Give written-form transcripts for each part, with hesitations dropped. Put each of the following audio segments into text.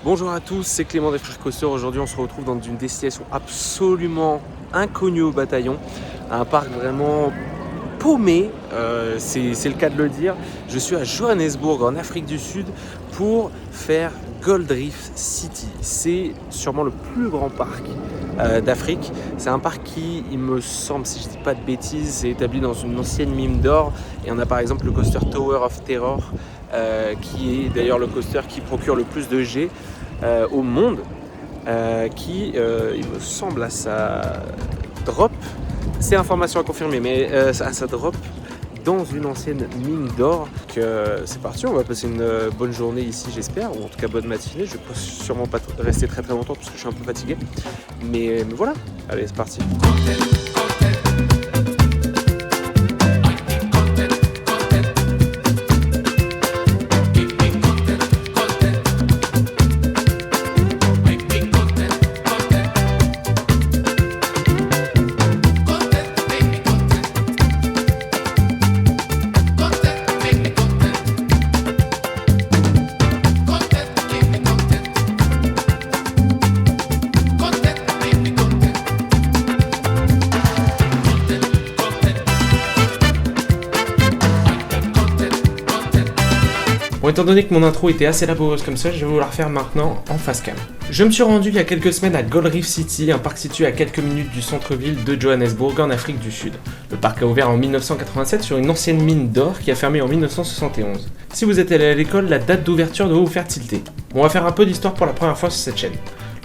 Bonjour à tous, c'est Clément des Frères Coasters. Aujourd'hui, on se retrouve dans une destination absolument inconnue au bataillon. Un parc vraiment paumé, c'est le cas de le dire. Je suis à Johannesburg, en Afrique du Sud, pour faire Gold Reef City. C'est sûrement le plus grand parc d'Afrique. C'est un parc qui, il me semble, si je ne dis pas de bêtises, est établi dans une ancienne mine d'or. Et on a par exemple le coaster Tower of Terror, qui est d'ailleurs le coaster qui procure le plus de G au monde, qui, il me semble, à sa drop, c'est information à confirmer, mais à sa drop dans une ancienne mine d'or. C'est parti, on va passer une bonne journée ici, j'espère, ou en tout cas bonne matinée. Je ne vais sûrement pas rester très longtemps parce que je suis un peu fatigué, mais voilà, allez, c'est parti. Bon, étant donné que mon intro était assez laboureuse comme ça, je vais vous la refaire maintenant en face cam. Je me suis rendu il y a quelques semaines à Gold Reef City, un parc situé à quelques minutes du centre-ville de Johannesburg en Afrique du Sud. Le parc a ouvert en 1987 sur une ancienne mine d'or qui a fermé en 1971. Si vous êtes allé à l'école, la date d'ouverture doit vous faire tilter. Bon, on va faire un peu d'histoire pour la première fois sur cette chaîne.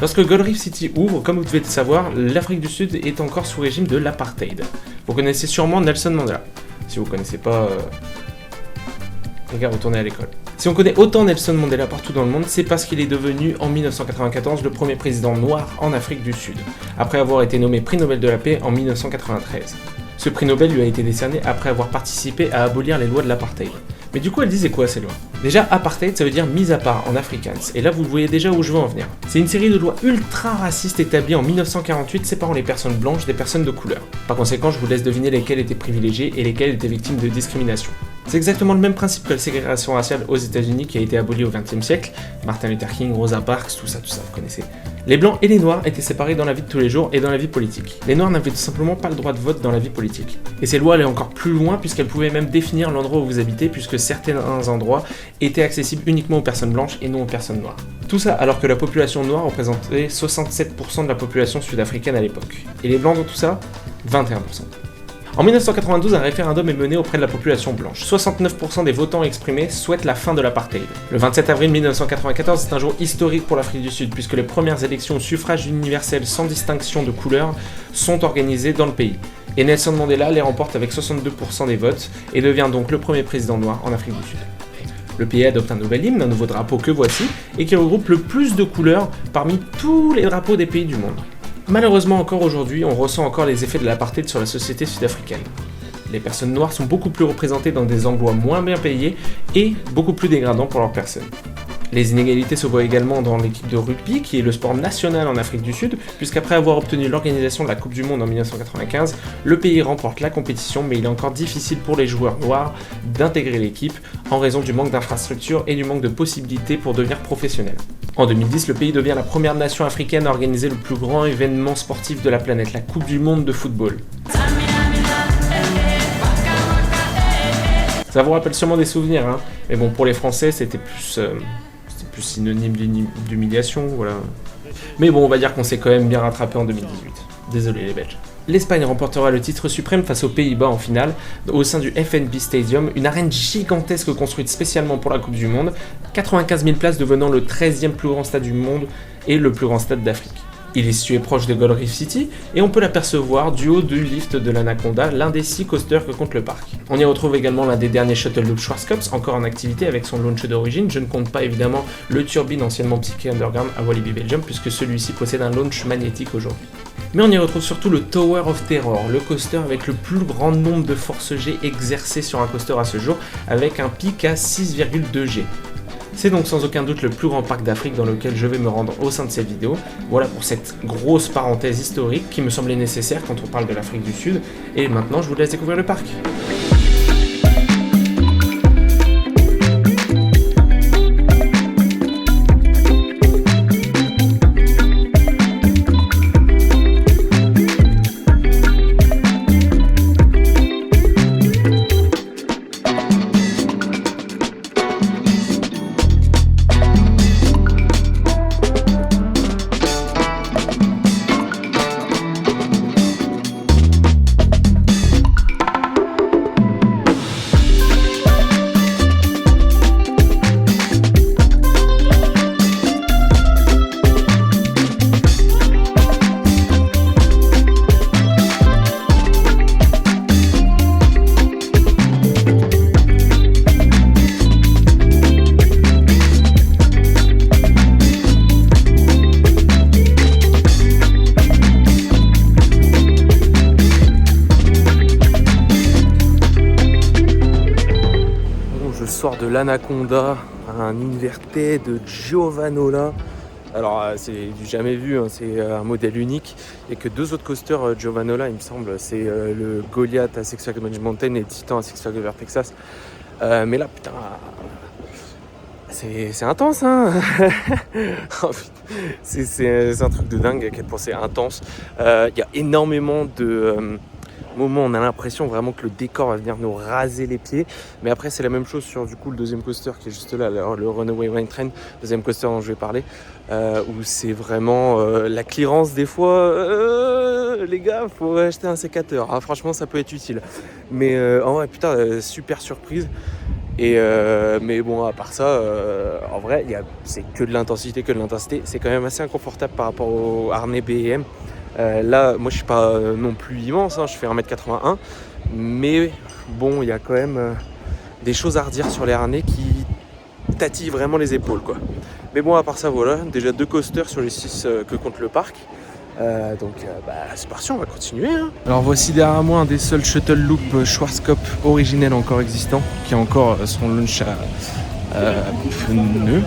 Lorsque Gold Reef City ouvre, comme vous devez le savoir, l'Afrique du Sud est encore sous régime de l'apartheid. Vous connaissez sûrement Nelson Mandela. Si vous ne connaissez pas, les gars, retournez à l'école. Si on connaît autant Nelson Mandela partout dans le monde, c'est parce qu'il est devenu en 1994 le premier président noir en Afrique du Sud, après avoir été nommé prix Nobel de la paix en 1993. Ce prix Nobel lui a été décerné après avoir participé à abolir les lois de l'apartheid. Mais du coup, elle disait quoi ces lois? Déjà, apartheid, ça veut dire mise à part en afrikaans, et là vous voyez déjà où je veux en venir. C'est une série de lois ultra racistes établies en 1948 séparant les personnes blanches des personnes de couleur. Par conséquent, je vous laisse deviner lesquelles étaient privilégiées et lesquelles étaient victimes de discrimination. C'est exactement le même principe que la ségrégation raciale aux États-Unis qui a été abolie au XXe siècle. Martin Luther King, Rosa Parks, tout ça, vous connaissez. Les blancs et les noirs étaient séparés dans la vie de tous les jours et dans la vie politique. Les noirs n'avaient tout simplement pas le droit de vote dans la vie politique. Et ces lois allaient encore plus loin puisqu'elles pouvaient même définir l'endroit où vous habitez, puisque certains endroits étaient accessibles uniquement aux personnes blanches et non aux personnes noires. Tout ça alors que la population noire représentait 67% de la population sud-africaine à l'époque. Et les blancs dans tout ça, 21%. En 1992, un référendum est mené auprès de la population blanche. 69% des votants exprimés souhaitent la fin de l'apartheid. Le 27 avril 1994 est un jour historique pour l'Afrique du Sud puisque les premières élections au suffrage universel sans distinction de couleur sont organisées dans le pays. Et Nelson Mandela les remporte avec 62% des votes et devient donc le premier président noir en Afrique du Sud. Le pays adopte un nouvel hymne, un nouveau drapeau que voici, et qui regroupe le plus de couleurs parmi tous les drapeaux des pays du monde. Malheureusement encore aujourd'hui, on ressent encore les effets de l'apartheid sur la société sud-africaine. Les personnes noires sont beaucoup plus représentées dans des emplois moins bien payés et beaucoup plus dégradants pour leurs personnes. Les inégalités se voient également dans l'équipe de rugby, qui est le sport national en Afrique du Sud, puisqu'après avoir obtenu l'organisation de la Coupe du Monde en 1995, le pays remporte la compétition, mais il est encore difficile pour les joueurs noirs d'intégrer l'équipe en raison du manque d'infrastructures et du manque de possibilités pour devenir professionnels. En 2010, le pays devient la première nation africaine à organiser le plus grand événement sportif de la planète, la Coupe du Monde de football. Ça vous rappelle sûrement des souvenirs, hein, mais bon, pour les Français, c'était plus synonyme d'humiliation, voilà. Mais bon, on va dire qu'on s'est quand même bien rattrapé en 2018. Désolé les Belges. L'Espagne remportera le titre suprême face aux Pays-Bas en finale, au sein du FNB Stadium, une arène gigantesque construite spécialement pour la Coupe du Monde, 95 000 places devenant le 13e plus grand stade du monde et le plus grand stade d'Afrique. Il est situé proche de Gold Reef City et on peut l'apercevoir du haut du lift de l'Anaconda, l'un des 6 coasters que compte le parc. On y retrouve également l'un des derniers Shuttle Loop Schwarzkopf, encore en activité avec son launch d'origine. Je ne compte pas évidemment le Turbine anciennement Psyché Underground à Walibi Belgium puisque celui-ci possède un launch magnétique aujourd'hui. Mais on y retrouve surtout le Tower of Terror, le coaster avec le plus grand nombre de force G exercées sur un coaster à ce jour, avec un pic à 6,2 G. C'est donc sans aucun doute le plus grand parc d'Afrique dans lequel je vais me rendre au sein de cette vidéo. Voilà pour cette grosse parenthèse historique qui me semblait nécessaire quand on parle de l'Afrique du Sud. Et maintenant, je vous laisse découvrir le parc. l'Anaconda, un Inverted Giovanola. Alors c'est du jamais vu, hein, c'est un modèle unique. Il n'y a que 2 autres coasters Giovanola, il me semble. C'est le Goliath à Six Flags Magic Mountain et Titan à Six Flags Over Texas. Mais là, putain, c'est intense, hein. Oh, c'est un truc de dingue à quel point c'est intense. Il y a énormément de moments où on a l'impression vraiment que le décor va venir nous raser les pieds. Mais après, c'est la même chose sur du coup le deuxième coaster qui est juste là, le Runaway Rain Train, deuxième coaster dont je vais parler, où c'est vraiment la clearance des fois. Les gars, faut acheter un sécateur. Ah, franchement, ça peut être utile. Mais en vrai, putain, super surprise. Mais bon, à part ça, en vrai, c'est que de l'intensité. C'est quand même assez inconfortable par rapport au harnais BM. Là, moi, je suis pas non plus immense, hein, je fais 1m81. Mais bon, il y a quand même des choses à redire sur les harnais qui tatillent vraiment les épaules, quoi. Mais bon, à part ça, voilà, déjà 2 coasters sur les 6 que compte le parc. Donc c'est parti, on va continuer, hein. Alors voici derrière moi un des seuls shuttle loop Schwarzkopf originels encore existants, qui a encore son launch à pneus.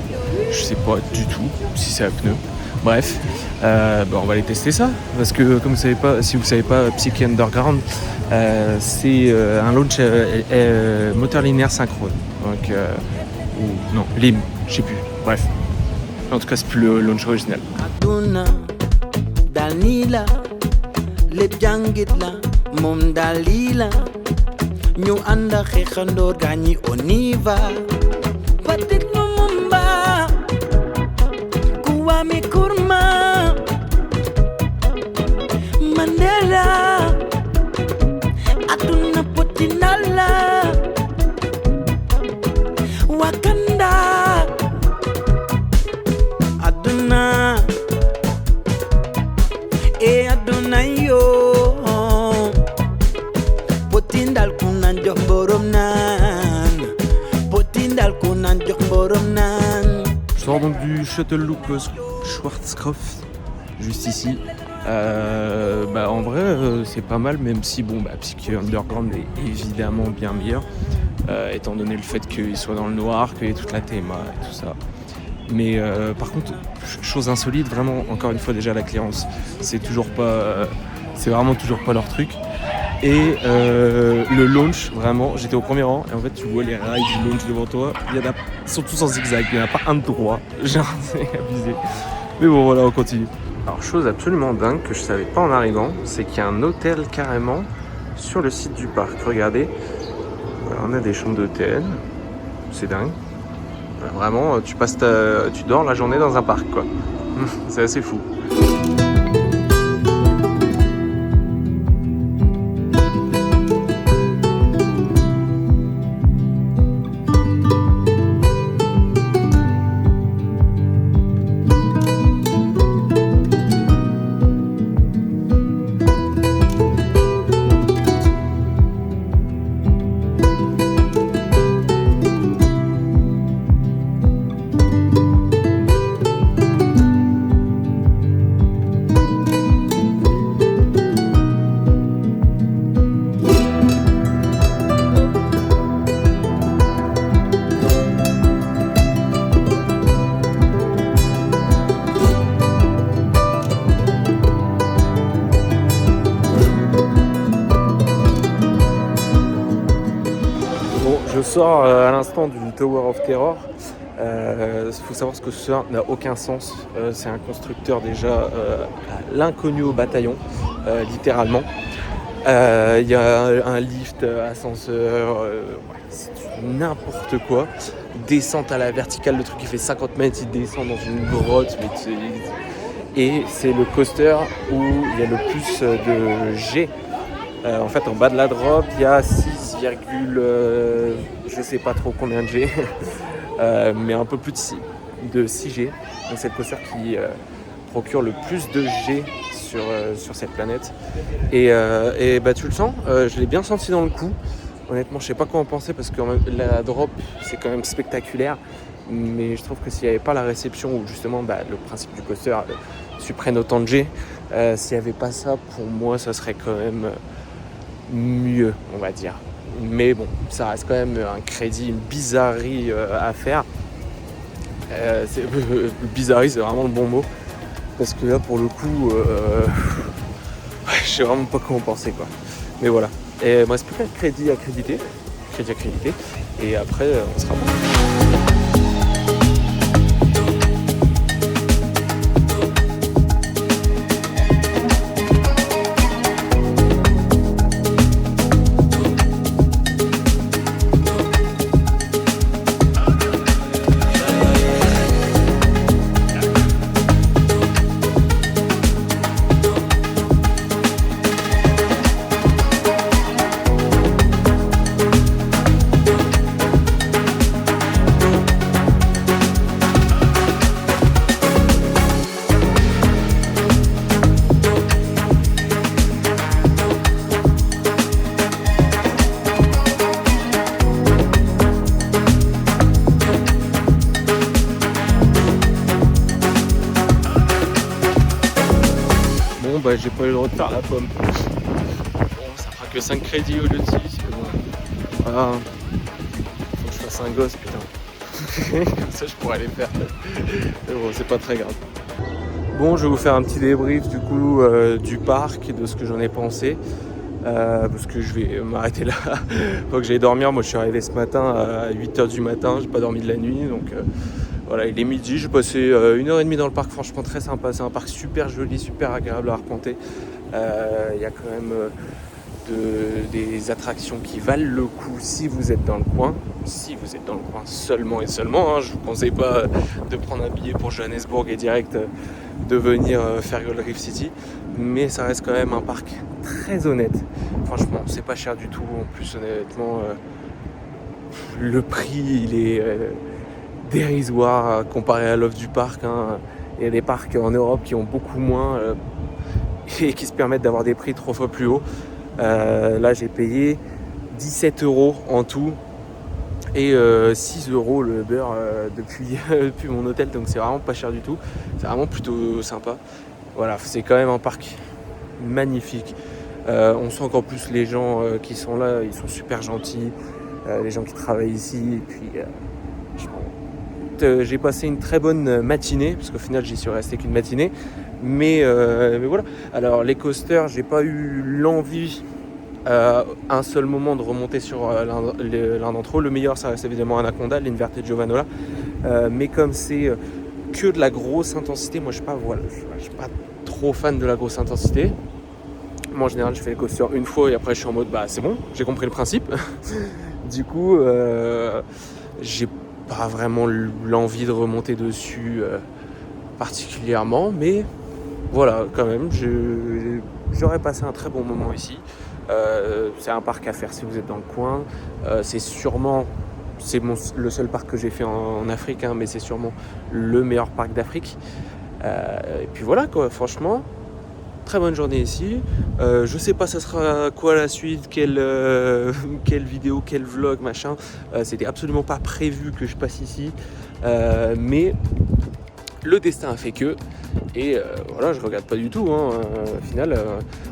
Je sais pas du tout si c'est à pneus. Bref, on va aller tester ça, parce que comme si vous savez pas, Psyche Underground, c'est un launch moteur linéaire synchrone. Donc, ou non, LIM, je sais plus. Bref, en tout cas c'est plus le launch original. Dalila, lépp jàngit la moom dalila ñu ànd ak xeexandoor gaañi on y va Patrick Lumumba Kwame Nkrumah Mandela aduna potinala Wakanda aduna aduna yo potindal kunan jox borom nan potindal kunan jox borom nan. Je sors donc du shuttle loop Schwarzkopf juste ici. En vrai c'est pas mal, même si Psyche Underground est évidemment bien meilleur, étant donné le fait qu'il soit dans le noir, qu'il y ait toute la théma et tout ça. Mais par contre, chose insolite, vraiment, encore une fois déjà la clearance, c'est vraiment toujours pas leur truc. Et le launch, vraiment, j'étais au premier rang et en fait tu vois les rails du launch devant toi, ils sont tous en zigzag, il n'y en a pas un de droit, genre c'est abusé. Mais bon voilà, on continue. Alors chose absolument dingue que je savais pas en arrivant, c'est qu'il y a un hôtel carrément sur le site du parc. Regardez, voilà, on a des chambres d'hôtel, c'est dingue. Vraiment, tu dors la journée dans un parc, quoi. C'est assez fou. Je sors à l'instant du Tower of Terror. Il faut savoir ce que ce n'a aucun sens. C'est un constructeur déjà l'inconnu au bataillon, littéralement. Il y a un lift, ascenseur, c'est n'importe quoi. Descente à la verticale, le truc il fait 50 mètres, il descend dans une grotte. Et c'est le coaster où il y a le plus de G. En fait, en bas de la drop, il y a 6, je sais pas trop combien de G, mais un peu plus de 6 G. Donc c'est le coaster qui procure le plus de G sur cette planète. Et tu le sens, je l'ai bien senti dans le coup. Honnêtement, je sais pas quoi en penser parce que la drop, c'est quand même spectaculaire. Mais je trouve que s'il n'y avait pas la réception ou justement le principe du coaster supprenne autant de G, s'il n'y avait pas ça, pour moi, ça serait quand même mieux, on va dire. Mais bon, ça reste quand même un crédit, une bizarrerie à faire. Bizarrerie, c'est vraiment le bon mot. Parce que là, pour le coup, je sais vraiment pas comment penser, quoi. Mais voilà. Et il me reste plus qu'un crédit accrédité. Et après, on sera bon. Bah, j'ai pas eu le droit de faire la pomme. Bon, ça fera que 5 crédits au lieu de 6. Mais bon, voilà. Faut que je fasse un gosse, putain. Comme ça, je pourrais les faire. Mais bon, c'est pas très grave. Bon, je vais vous faire un petit débrief du coup du parc et de ce que j'en ai pensé. Parce que je vais m'arrêter là. Faut que j'aille dormir. Moi, je suis arrivé ce matin à 8h du matin. J'ai pas dormi de la nuit. Donc voilà, il est midi. J'ai passé 1h30 dans le parc. Franchement, très sympa. C'est un parc super joli, super agréable à arpenter. Il y a quand même des attractions qui valent le coup si vous êtes dans le coin. Si vous êtes dans le coin seulement et seulement. Hein, je vous conseille pas de prendre un billet pour Johannesburg et direct de venir faire Gold Reef City. Mais ça reste quand même un parc très honnête. Franchement, c'est pas cher du tout. En plus, honnêtement, le prix, il est dérisoire comparé à l'offre du parc. Hein. Il y a des parcs en Europe qui ont beaucoup moins et qui se permettent d'avoir des prix 3 fois plus hauts. Là, j'ai payé 17 € en tout et 6 € le beurre depuis mon hôtel. Donc, c'est vraiment pas cher du tout. C'est vraiment plutôt sympa. Voilà, c'est quand même un parc magnifique. On sent qu'en plus les gens qui sont là, ils sont super gentils. Les gens qui travaillent ici. Et puis, j'ai passé une très bonne matinée, parce qu'au final, j'y suis resté qu'une matinée. Mais voilà. Alors, les coasters, j'ai pas eu l'envie un seul moment de remonter sur l'un d'entre eux. Le meilleur, ça reste évidemment Anaconda, l'Inverted Giovanola. Mais comme c'est que de la grosse intensité, moi je suis pas trop fan de la grosse intensité. Moi en général je fais les coasters une fois et après je suis en mode bah c'est bon, j'ai compris le principe. Du coup j'ai pas vraiment l'envie de remonter dessus particulièrement, mais voilà, quand même j'aurais passé un très bon moment ici. C'est un parc à faire si vous êtes dans le coin. C'est le seul parc que j'ai fait en Afrique, hein, mais c'est sûrement le meilleur parc d'Afrique. Et puis voilà quoi, franchement, très bonne journée ici. Je sais pas ça sera quoi la suite, quelle vidéo, quel vlog, machin. C'était absolument pas prévu que je passe ici. Mais le destin a fait que. Et voilà, je regarde pas du tout. Hein. Au final,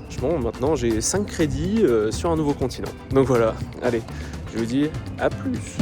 franchement, maintenant j'ai 5 crédits sur un nouveau continent. Donc voilà, allez, je vous dis à plus.